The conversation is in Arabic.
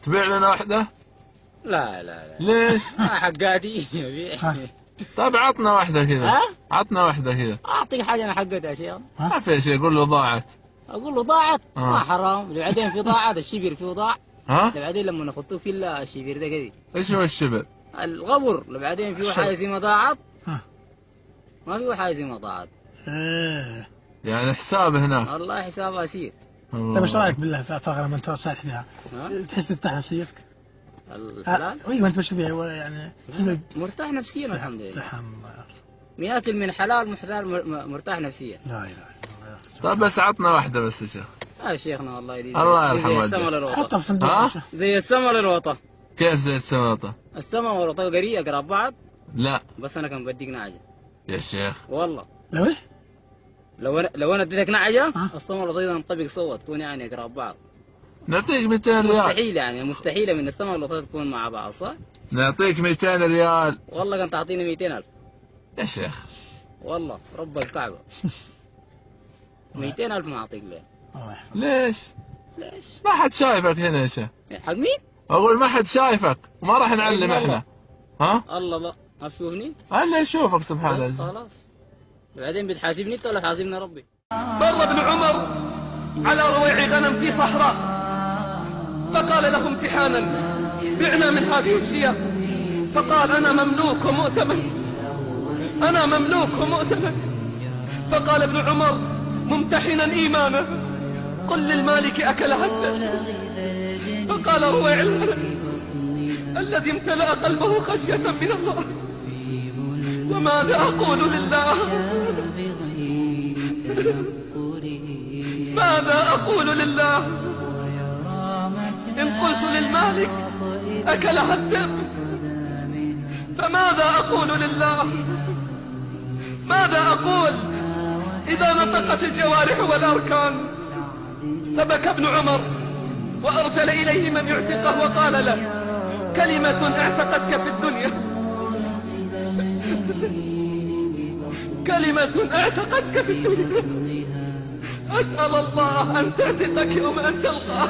تبيع لنا واحدة؟ لا لا لا ليش؟ حقاتي. طيب عطنا واحدة كذا. ها؟ عطنا واحدة كذا. اعطيك حاجه انا حقتها يا شيخ. ما في شيء، قول له ضاعت. اقول له ضاعت؟ ما حرام، بعدين في ضاعت الشبر فيه ضاع. ها؟ بعدين لما نخطوه في الشبر ده كذي. ايش هو الشبر؟ الغبر، بعدين فيه حاجه زي ما ضاعت. ما فيه حاجه زي ما ضاعت. يعني حساب هناك. والله حسابها يسير. طيب ايش رايك بالله فاغر لما انت صالح فيها؟ تحس ترتاح نفسيتك؟ الحلال؟ ايوه انت ماشي فيها يعني تحس مرتاح نفسيا الحمد لله. صح الله. مياكل من حلال مرتاح نفسيا. لا اله الا الله. طيب بس عطنا واحدة بس يا شيخ. شيخنا والله يديك. الله يرحمه. زي السما للوطا. حطها في صندوق. زي السما للوطا. كيف زي السماطة؟ السما والوطا قراب بعض. لا بس انا كان بديك نعجه يا شيخ. والله. لو ايه؟ لو انا اديتك نعجه السما والوطا ينطبق صوت تكون يعني قراب بعض. نعطيك 200 ريال. مستحيل يعني مستحيله من السما والوطا تكون مع بعض صح؟ نعطيك 200 ريال. والله كان تعطيني 200,000 يا شيخ. والله رب الكعبه. 200,000 ما اعطيك ليه؟ ليش؟ ليش؟ ما حد شايفك هنا يا شيخ. حق مين؟ اقول ما حد شايفك وما راح نعلم احنا. ها؟ الله لا ما تشوفني؟ انا اشوفك سبحان الله. بس خلاص. بعدين بتحاسبني انت ولا حاسبني ربي؟ مر ابن عمر على رويع غنم في صحراء، فقال له امتحانا: بعنا من هذه الشياه. فقال: أنا مملوك ومؤتمن، أنا مملوك ومؤتمن. فقال ابن عمر ممتحنا إيمانه: قل للمالك أكلها الذئب. فقال رويع الغنم الذي امتلأ قلبه خشية من الله: وماذا أقول لله؟ ماذا أقول لله إن قلت للمالك أكلها الذئب؟ فماذا أقول لله؟ ماذا أقول إذا نطقت الجوارح والأركان؟ فبكى ابن عمر وأرسل إليه من يعتقه وقال له: كلمة اعتقتك في الدنيا، كلمة اعتقتك في الدنيا، أسأل الله أن تعتقك يوم أن تلقاه.